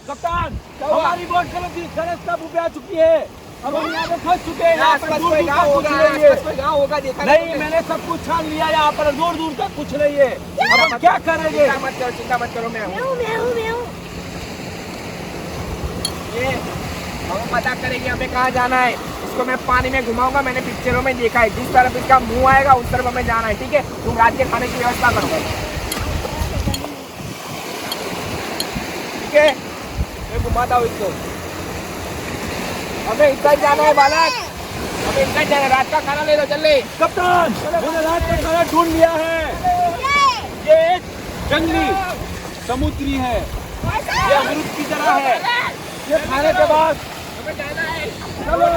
कप्तान हमारी बोट गलत सब आ चुकी है। अब हम यहाँ पे फंस चुके हैं। यहाँ पर दूर दूर तक कुछ नहीं है। होगा देखा नहीं, मैंने सब कुछ छान लिया। यहाँ पर दूर दूर तक कुछ नहीं है। अब हम क्या करेंगे? चिंता मत करो मैं हूँ। ये हम पता करेंगे हमें कहाँ जाना है। इसको मैं पानी में घुमाऊंगा। मैंने पिक्चरों में देखा है, जिस तरफ इसका मुंह आएगा उस तरफ हमें जाना है। ठीक है, तुम रात के खाने की व्यवस्था करो। ठीक है, मैं घुमाता हूँ इसको। हमें इतना जाना है बालक, हमें इतना जाना है। रात का खाना ले लो, चल ले। कप्तान मैंने रात का खाना ढूंढ लिया है। ये एक जंगली समुद्री है। ये अमरूद की तरह है। ये खाने के बाद हमें जाना है। चलो।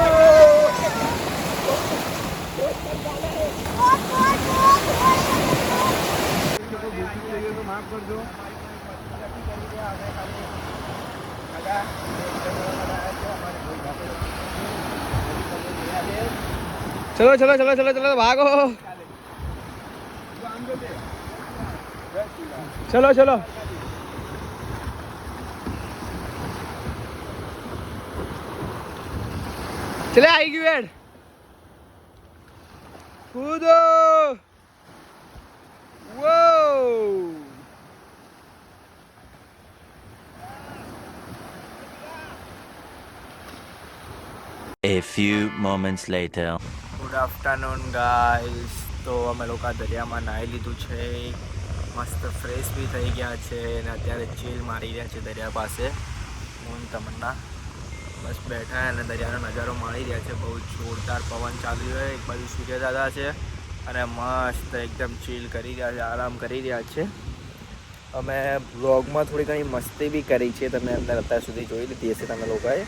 चलो चलो चलो चलो चलो भागो। चलो चलो चले आएगी बेड। कूदो। वो A few moments later. Good afternoon guys. તો અમે લોકો દરિયામાં નાહી લીધું છે, મસ્ત ફ્રેશ બી થઈ ગયા છે અને અત્યારે ચીલ મારી રહ્યા છે દરિયા પાસે. હું તમન્ના બસ બેઠા અને દરિયાનો નજારો માણી રહ્યા છે. બહુ જોરદાર પવન ચાલી રહ્યો, એક બાજુ સૂર્યદાદા છે અને મસ્ત એકદમ ચીલ કરી રહ્યા છે, આરામ કરી રહ્યા છે. અમે વ્લોગમાં થોડી ઘણી મસ્તી બી કરી છે, તમે અંદર અત્યાર સુધી જોઈ લીધી હશે તમે લોકોએ.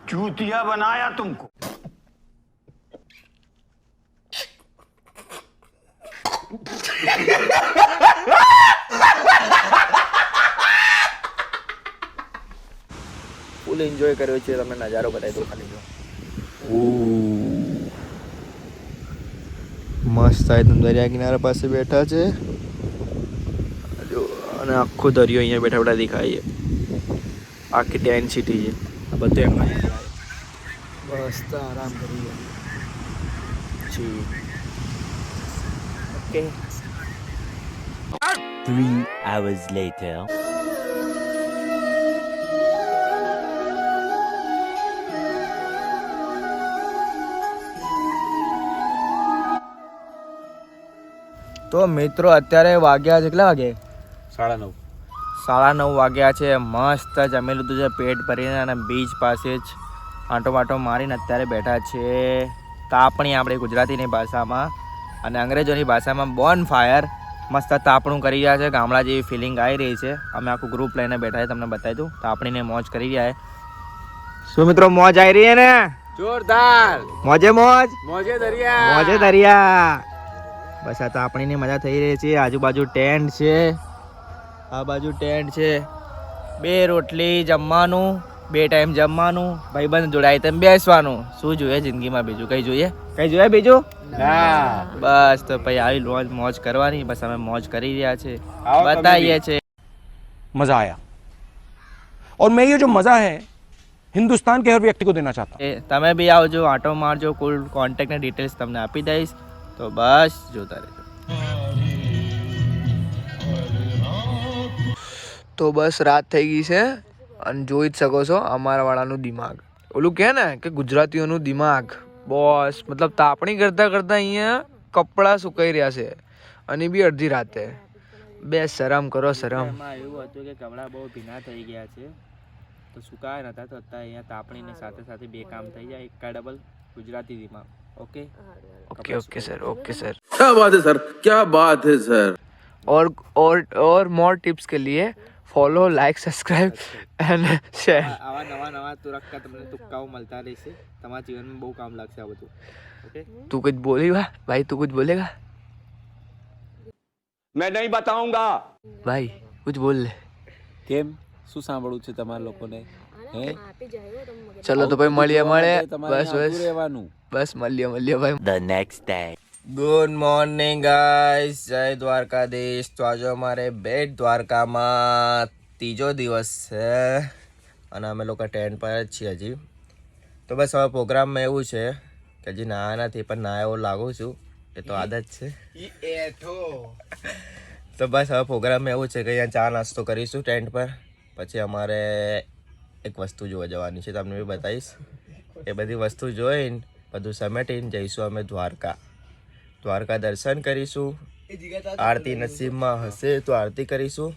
चूतिया बनाया तुमको. ફૂલ એન્જોય કર્યો છે. તમે નજારો બતાવી દો ખાલી જો. મસ્ત એકદમ દરિયા કિનારા પાસે બેઠા છે જો, અને આખો દરિયો અહીંયા બેઠા બેઠા દેખાય છે. આખી ટેન્ટ સિટી છે. આ બધું એમાં મસ્ત આરામ કરી જી. ઓકે. 3 hours later. તો મિત્રો અત્યારે વાગ્યા છે, કેટલા વાગે? 9:30. 9:30 વાગ્યા છે. મસ્ત જમી લીધું છે પેટ ભરીને અને બીચ પાસે જ આંટો માટો મારીને અત્યારે બેઠા છે. તાપણી આપણે ગુજરાતીની ભાષામાં અને અંગ્રેજોની ભાષામાં બોન ફાયર મસ્ત તાપણું કરી રહ્યા છે. ગામડા જેવી ફિલિંગ આવી રહી છે. અમે આખું ગ્રુપ લઈને બેઠા છે, તમને બતાવી દઉં. તાપણીને મોજ કરી રહ્યા છે. શું મિત્રો મોજ આવી રહી છે ને? જોરદાર. મોજે મોજ, મોજે દરિયા. મોજે દરિયા. બસ આ તાપણીની મજા થઈ રહી છે. આજુબાજુ ટેન્ટ છે, આ બાજુ ટેન્ટ છે. 2 રોટલી જમવાનું, 2 ટાઈમ જમવાનું, ભાઈબંધ જોડાય તેમ બેસવાનું. શું જોઈએ જિંદગીમાં બીજું? કઈ જોઈએ? કઈ જોઈએ બીજું? ના. બસ તો ભાઈ આવી મોજ કરવાની. બસ અમે મોજ કરી રહ્યા છે, બતાવીએ છે. मजा आया और मैं ये जो मजा है हिंदुस्तान के हर व्यक्ति को देना चाहता हूँ. તમે બી આવજો, આંટો મારજો. કુલ કોન્ટેક્ટની ડિટેલ્સ તમને આપી દઈશ. તો બસ જોતા રહેજો. તો બસ રાત થઈ ગઈ છે અને જોઈ જ શકો છો અમારા વાળાનું દિમાગ. ઓલું કહે ને કે ગુજરાતીઓનું દિમાગ બોસ, મતલબ તાપણી કરતાં કરતાં અહીંયા કપડાં સુકાઈ રહ્યા છે અને બી અડધી રાતે. બે શરમ કરો શરમ. એમાં એવું હતું કે કપડાં બહુ ભીના થઈ ગયા છે તો સુકાયા નતા, તો અત્યારે અહીંયા તાપણીની સાથે સાથે બે કામ થઈ જાય. એક ડબલ ગુજરાતી દિમાગ. Okay okay okay sir, okay sir. क्या बात है सर, क्या बात है सर. और मोर टिप्स के लिए follow, like, subscribe and share. આવા નવા તુરક્કા તમને તુક્કાઓ મળતા રહેશે. તમારા જીવનમાં બહુ કામ લાગશે આ બધું. ઓકે, તું कुछ बोलेगा भाई? तू कुछ बोलेगा? मैं नहीं बताऊंगा. भाई कुछ बोल ले. કેમ શું સાંભળવું છે તમારા લોકોને? હે ચલો તો ભાઈ મળીએ. તમારે બસ અહીંયા બસ રહેવાનું. બસ મળીએ ભાઈ. The next day. Good morning guys, જય દ્વારકાધીશ. તો આજે અમારે બેટ દ્વારકામાં ત્રીજો દિવસ છે. અને અમે લોકો ટેન્ટ પર જ છીએ હજી. તો બસ હવે પ્રોગ્રામમાં એવું છે કે હજી નાયા નથી, પણ નાયા એવો લાગુ છું, એ તો આદત છે. તો બસ હવે પ્રોગ્રામમાં એવું છે કે અહીંયા ચા નાસ્તો કરીશું ટેન્ટ પર. પછી અમારે એક વસ્તુ જોવા જવાની છે, તમને બી બતાવીશ. એ બધી વસ્તુ જોઈને બધું સમેટીને જઈશું અમે દ્વારકા. દ્વારકા દર્શન કરીશું. આરતી નસીબમાં હશે તો આરતી કરીશું,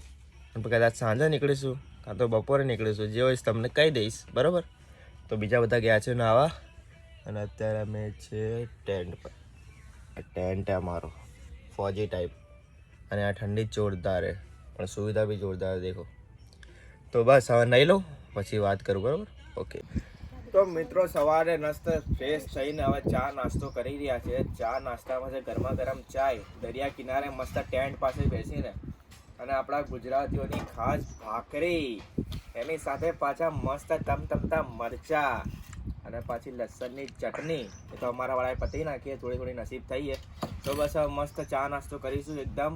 અને કદાચ સાંજે નીકળીશું કાં તો બપોરે નીકળીશું, જે હોય તમને કહી દઈશ, બરાબર. તો બીજા બધા ગયા છે નાવા, અને અત્યારે અમે છે ટેન્ટ પર. ટેન્ટ અમારો ફોજી ટાઈપ, અને આ ઠંડી જ જોરદાર છે, પણ સુવિધા બી જોરદાર દેખો. તો બસ હવે નહીં લઉં, પછી વાત કરું, બરાબર. ઓકે. તો મિત્રો સવારે મસ્ત ફ્રેશ થઈને હવે ચા નાસ્તો કરી રહ્યા છે. ચા નાસ્તામાં છે ગરમા ગરમ ચાય, દરિયા કિનારે મસ્ત ટેન્ટ પાસે બેસીને, અને આપણા ગુજરાતીઓની ખાસ ભાખરી, એની સાથે પાછા મસ્ત તમતમતા મરચા, અને પાછી લસણની ચટણી. એ તો અમારા વાળાએ પતી નાખીએ, થોડી થોડી નસીબ થઈ છે. તો બસ હવે મસ્ત ચા નાસ્તો કરીશું, એકદમ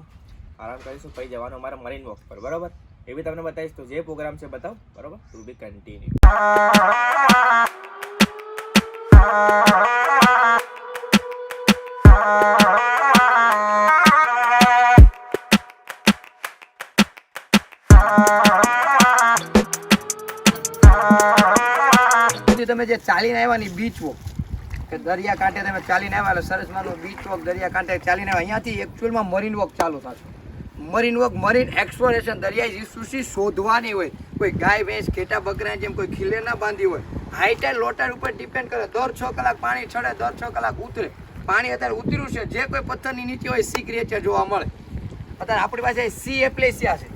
આરામ કરીશું, પછી જવાનું અમારે મરીન વોક પર, બરાબર. એ બી તમને બતાવીશ. તો જે પ્રોગ્રામ છે બતાવ, બરાબર. ટુ બી કન્ટિન્યુ. તમે જે ચાલીને આવ્યા ની બીચ વોક, કે દરિયા કાંઠે તમે ચાલીને આવ્યા, એટલે સરસ માનું બીચ વોક દરિયા કાંઠે ચાલીને આવ્યા. અહીંયાથી એકચ્યુઅલમાં મરીન વોક ચાલુ થશે. મરીન વોક, મરીન એક્સપ્લોરેશન, દરિયાઈ સુશી શોધવાની હોય. કોઈ ગાય ભેંસ ઘેટા બકરા જેમ કોઈ ખીલે ના બાંધી હોય. હાઈ ટાઈડ લો ટાઈડ ઉપર ડિપેન્ડ કરે. દર 6 કલાક પાણી ચડે, દર 6 કલાક ઉતરે. પાણી અત્યારે ઉતર્યું છે, જે કોઈ પથ્થરની નીચે હોય સી ક્રિએચર જોવા મળે. અત્યારે આપણી પાસે સી એપ્લેસિયા છે,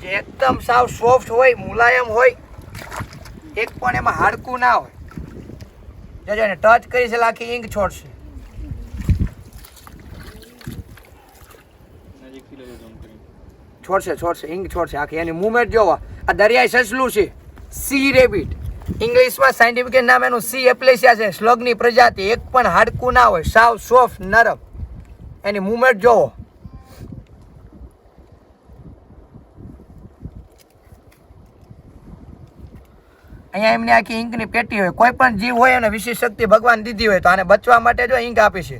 જે એકદમ સાવ સોફ્ટ હોય, મુલાયમ હોય, એક પણ એમાં હાડકું ના હોય. જોજો એને ટચ કરી છે, આખી ઈંક છોડશે. છોડશે ઈંક છોડશે આખી. એની મુવમેન્ટ જોવા. આ દરિયાઈ સસલું છે, સી રેબિટ. ઇંગ્લિશમાં સાયન્ટિફિક નામ એનું સી એપ્લેસિયા છે. સ્લગની પ્રજાતિ, એક પણ હાડકું ના હોય, સાવ સોફ્ટ નરમ. એની મુવમેન્ટ જોવો. અહીંયા એમની આખી ઈંકની પેટી હોય. કોઈ પણ જીવ હોય એને વિશેષ શક્તિ ભગવાન દીધી હોય, તો આને બચવા માટે જો ઈંક આપી છે.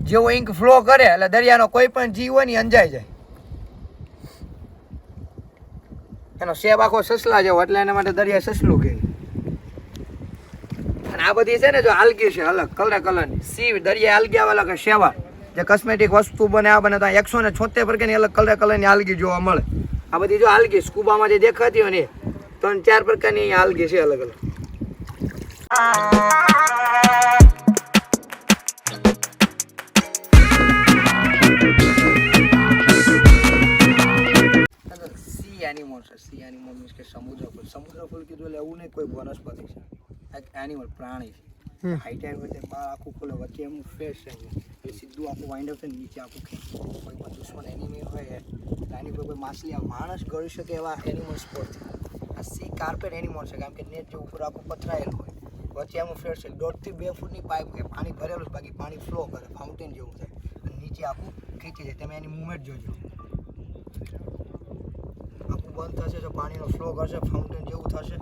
જેવો ઈંક ફ્લો કરે એટલે દરિયાનો કોઈ પણ જીવ હોય ને અંજાઈ જાય. એનો શેપ આખો સસલા જેવો, એટલે એના માટે દરિયા સસલું કહે. અને આ બધી છે ને જો આલ્ગી છે, અલગ કલરની સી દરિયા આલ્ગી વાળા કે સેવા, જે કોસ્મેટિક વસ્તુ બને આ બને, તો 176 પ્રકારની અલગ કલરની આલ્ગી જોવા મળે. આ બધી જો આલ્ગી સ્કૂબામાં જે દેખાતી હોય ને, 3-4 પ્રકારની અહીંયા આલ્ગી છે અલગ અલગ. સી એનિમલ છે. સી એનિમલ મીન્સ કે સમુદ્ર ફૂલ. સમુદ્ર ફૂલ કીધું એટલે એવું નહીં કોઈ વનસ્પતિ છે, એક એનિમલ પ્રાણી છે. હાઈ ટાઈડ હોય તે બહાર આખું ખોલે, વચ્ચે એમનું ફેસ છે, એટલે સીધું આખું વાઇન્ડ અપ થઈને નીચે આખું ખેંચે. કોઈ પણ દુશ્મન એનિમી હોય એની પર કોઈ માછલી માણસ ગળી શકે એવા એનિમલ સ્પોટ છે. આ સી કાર્પેટ એનિમલ છે, કારણ કે નેટ જે ઉપર આખું પથરાયેલું હોય, વચ્ચે એમનું ફેસ છે. 1.5 થી 2 ફૂટની પાઇપ હોય, પાણી ભરેલું છે, બાકી પાણી ફ્લો કરે, ફાઉન્ટેન જેવું થાય, અને નીચે આખું ખેંચી જાય. તમે એની મૂવમેન્ટ જોજો. આખું બંધ થશે તો પાણીનો ફ્લો કરશે, ફાઉન્ટેન જેવું થશે,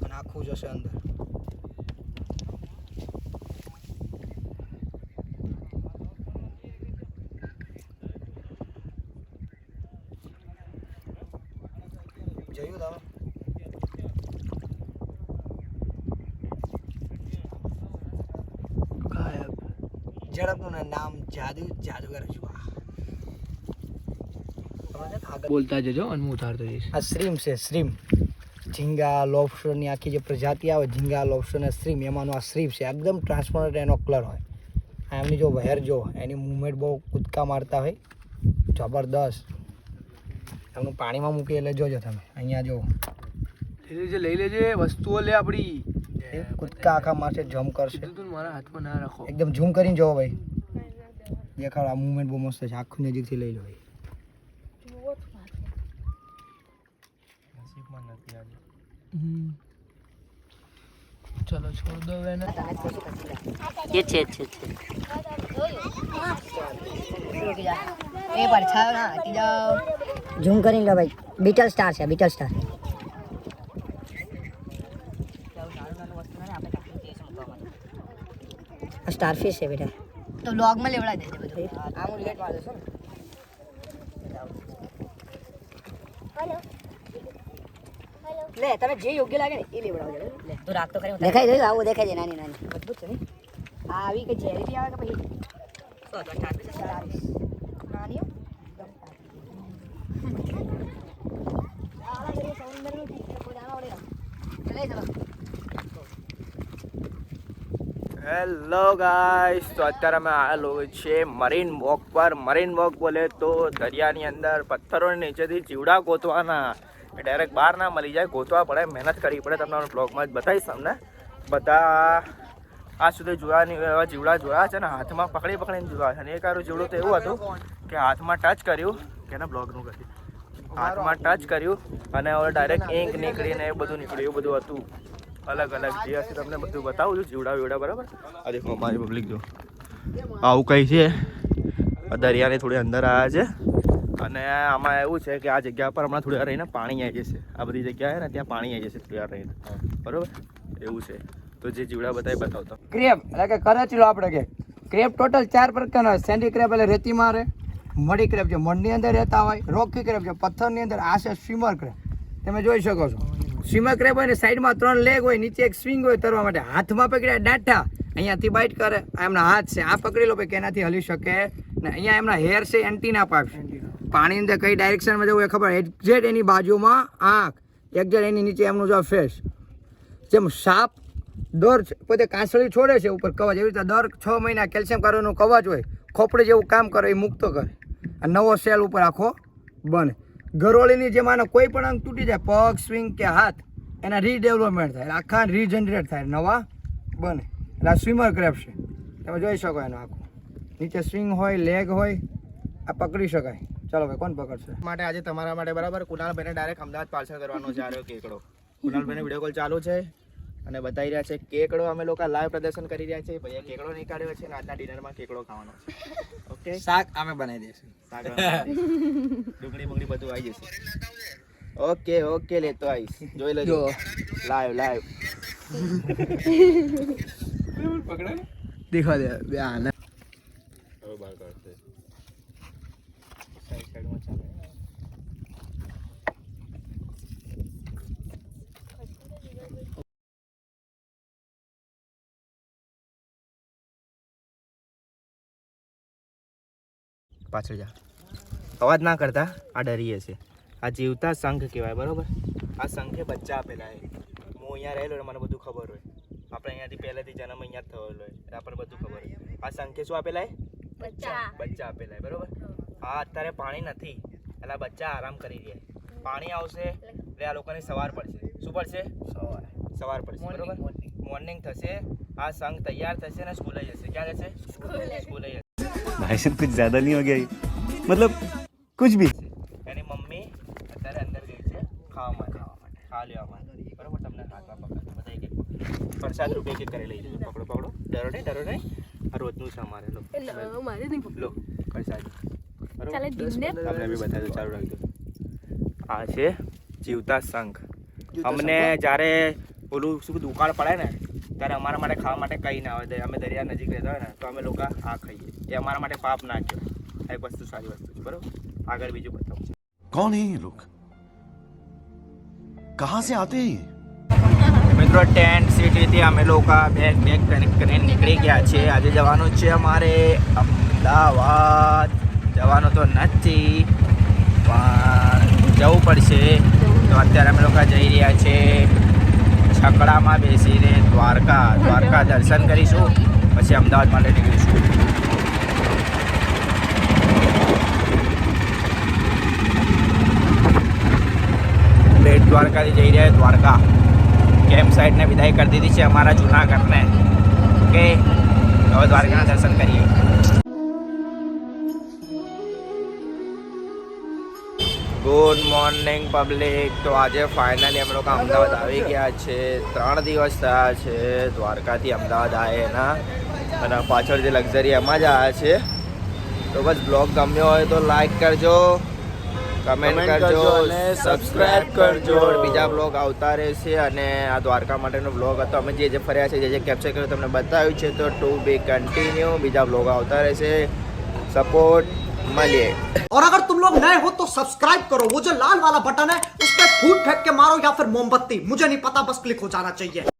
અને આખું જશે અંદર. જોયું તમે? ઝડપનું નામ જાદુગર જુઆ. બોલતા જજો અને હું ઉતારતો જઈશ. આ શ્રીમ છે, શ્રીમ. ઝીંગા લોબસ્ટરની આખી જે પ્રજાતિ આવે, ઝીંગા લોબસ્ટર અને શ્રીમ, એમાંનો આ શ્રીમ છે. એકદમ ટ્રાન્સપરન્ટ એનો કલર હોય. આ એમની જો વહેર જો, એની મૂવમેન્ટ બહુ કૂદકા મારતા હોય, જબરદસ્ત. એમનું પાણીમાં મૂકી એટલે જોજો તમે. અહીંયા જો લઈ લેજે વસ્તુઓ, લે આપણી કૂદકા આખા મારશે, જમ્પ કરશે. મારા હાથમાં ના રાખો, એકદમ ઝૂમ કરીને જોવો ભાઈ. દેખાડો, આ મૂવમેન્ટ બહુ મસ્ત છે. આખું નજીકથી લઈ લો ભાઈ. ચલો છોડ દો એને. ये छे ए पर छाव ना हटी जाओ. ઝૂમ કરીને લો ભાઈ. બીટલ સ્ટાર છે, બીટલ સ્ટાર. સ્ટારફિશ છે બેટા. તો વ્લોગમાં લેવડાવી દેજે બધું. આમ લેટ વાળે છે લે તને જે યોગ્ય લાગે ને એ લેવડાવજે. લે તું રાખ તો ખરી. દેખાય છે આવું દેખાય છે નાની નાની મજબૂત છે ને. આ આવી કે ઝેરી બી આવે કે પછી તો સ્ટારફિશ નાની હો. હેલો ગાઈસ, તો અત્યારે અમે આવેલો છે મરીન વોક પર. મરીન વોક બોલે તો દરિયાની અંદર પથ્થરોની નીચેથી જીવડા ગોતવાના. ડાયરેક્ટ બહાર ના મળી જાય, ગોતવા પડે, મહેનત કરવી પડે. તમને બ્લોગમાં જ બતાવીશ. તમને બધા આ સુધી જોયા નહીં એવા જીવડા જોયા છે ને, હાથમાં પકડીને જોયા છે. અને એક આરું જીવડું તો એવું હતું કે હાથમાં ટચ કર્યું કે ને બ્લોગનું કર્યું, હાથમાં ટચ કર્યું અને હવે ડાયરેક્ટ ઇંક નીકળીને એ બધું નીકળ્યું. એવું બધું હતું. અલગ અલગ જે હશે તમને બધું બતાવું છું. જીવડા બરાબર. આ દેખો અમારી પબ્લિક જો આવું કંઈ છે. દરિયાની થોડી અંદર આવ્યા છે અને આમાં એવું છે કે આ જગ્યા પર હમણાં થોડી વાર રહીને પાણી આવી જશે. આ બધી જગ્યા છે ને ત્યાં પાણી આવી જશે થોડી વાર રહીને, બરાબર. એવું છે. તો જે જીવડા બતાવતો ક્રેબ એટલે કે કરચલો આપણે કે ક્રેબ ટોટલ 4 પ્રકારનો હોય. સેન્ડી ક્રેબ એટલે રેતીમાં રહે, મડી ક્રેબ છે મડની અંદર રહેતા હોય, રોકી ક્રેબ છે પથ્થરની અંદર, આ છે સ્વિમર ક્રેબ. તમે જોઈ શકો છો સ્વિમર ક્રેબ હોય ને સાઈડમાં 3 લેગ હોય, નીચે એક સ્વિંગ હોય તરવા માટે. હાથમાં પકડ્યા ડાઠા, અહીંયાથી બાઇટ કરે. આ એમના હાથ છે, આ પકડી લો કે એનાથી હલી શકે ને. અહીંયા એમના હેર છે, એન્ટીના પાઇપ. પાણીની અંદર કઈ ડાયરેક્શનમાં જવું એ ખબર. એક્ઝેક્ટ એની બાજુમાં આંખ, એક્ઝેક્ટ એની નીચે એમનું જો ફેસ. જેમ સાપ દર પોતે કાંસળી છોડે છે ઉપર કવચ, એવી રીતે દર 6 મહિના કેલ્શિયમ કાર્બોનેટનું કવચ હોય, ખોપડી જેવું કામ કરે, એ મુક્ત કરે. આ નવો સેલ ઉપર આખો બને. ગરોળીની જેમ આનો કોઈ પણ અંગ તૂટી જાય, પગ, સ્વિંગ કે હાથ, એના રીડેવલપમેન્ટ થાય, આખા રીજનરેટ થાય, નવા બને. એટલે આ સ્વિમર ક્રેબ છે. તમે જોઈ શકો એનો આખું નીચે સ્વિંગ હોય, લેગ હોય, આ પકડી શકાય. ચાલો ભાઈ કોણ પકડશે માટે આજે તમારા માટે બરાબર કુનાલભાઈને ડાયરેક્ટ અમદાવાદ પાર્સલ કરવાનો છે. આ કેકડો કુનાલભાઈને વિડીયો કોલ ચાલુ છે અને બતાવી રહ્યા છે કેકડો. અમે લોકો લાઈવ પ્રદર્શન કરી રહ્યા છે. ભાઈ કેકડો નીકાળ્યો છે અને આજના ડિનરમાં કેકડો ખાવાનો છે. ઓકે, શાક અમે બનાવી દઈશું. ડુંગળી બંગળી બધું આવી જશે. ઓકે લેતો આવીશ. જોઈ લેજો લાઈવ દેખા દે બે આને હવે બહાર કાઢશે. સાઈડમાં ચાલે. પાછળ જા, અવાજ ના કરતા. આ ડરીએ છે. આ જીવતા શંખ કહેવાય, બરોબર. આ શંખે બચ્ચા આપેલા છે. હું અહીંયા રહેલો એટલે મને બધું ખબર હોય. આપણે અહીંયાથી પહેલેથી જન્મ અહીંયા જ થયેલો હોય એટલે આપણને બધું ખબર હોય. આ શંખે શું આપેલા છે? બચ્ચા આપેલા છે, બરોબર. આ અત્યારે પાણી નથી એટલે બચ્ચા આરામ કરી રહ્યા. પાણી આવશે એટલે આ લોકોની સવાર પડશે. શું પડશે? સવાર પડશે, બરોબર. મોર્નિંગ થશે, આ શંખ તૈયાર થશે ને સ્કૂલે જશે. ક્યાં જશે? સ્કૂલે જશે. भाई साहब कुछ ज्यादा नहीं हो गया ये? मतलब कुछ भी. એની મમ્મી અત્યારે અંદર ગઈ છે ખાવા માટે લેવા માટે, બરોબર. તમને હાથમાં પકડ બધા એક પ્રસાદ રૂપે એક કરી લઈ જજો. પકડો, ડરો નહીં. આ રોજનું છે અમારે. લો પ્રસાદ, બરોબર. તમને બી બતાવી દો, ચાલુ રાખજો. આ છે જીવતા શંખ. અમને જ્યારે ઓલું શું દુકાળ પડે ને ત્યારે અમારા માટે ખાવા માટે કંઈ ના આવે. અમે દરિયા નજીક રહેતા હોય ને તો અમે લોકો આ ખાઈએ. એ અમારા માટે પાપ ના કહેવાય. આ એક વસ્તુ સારી વસ્તુ છે, બરોબર. આગળ બીજું બતાવું. कौन है ये लोग? कहाँ से आते हैं ये? મિત્રો ટેન્ટ સિટીથી અમે લોકો બેગ કરીને નીકળી ગયા છે. આજે જવાનું છે અમારે અમદાવાદ. જવાનું તો નથી પણ જવું પડશે. તો અત્યારે અમે લોકો જઈ રહ્યા છે છકડામાં બેસીને દ્વારકા દર્શન કરીશું, પછી અમદાવાદ માટે નીકળીશું. બેટ દ્વારકાથી જઈ રહ્યા દ્વારકા. કેમ્પ સાઇટને વિદાય કરી દીધી છે અમારા જૂનાગઢને. ઓકે, હવે દ્વારકાના દર્શન કરીએ. Good morning public. તો આજે ફાઇનલી અમે લોકો અમદાવાદ આવી ગયા છે. 3 દિવસ થયા છે દ્વારકાથી અમદાવાદ આવ્યા એના. અને પાછળ જે લક્ઝરી એમાં જ આવ્યા છે. તો બસ બ્લોગ ગમ્યો હોય તો લાઈક કરજો, કમેન્ટ કરજો અને સબસ્ક્રાઇબ કરજો. બીજા બ્લોગ આવતા રહેશે અને આ દ્વારકા માટેનો બ્લોગ હતો. અમે જે ફર્યા છે, જે કેપ્ચર કર્યું તમને બતાવ્યું છે. તો ટુ બી કન્ટિન્યુ, બીજા બ્લોગ આવતા રહેશે. સપોર્ટ મળીએ. और अगर तुम लोग नए हो तो सब्सक्राइब करो, वो जो लाल वाला बटन है उस पर फूट फेंक के मारो या फिर मोमबत्ती, मुझे नहीं पता, बस क्लिक हो जाना चाहिए.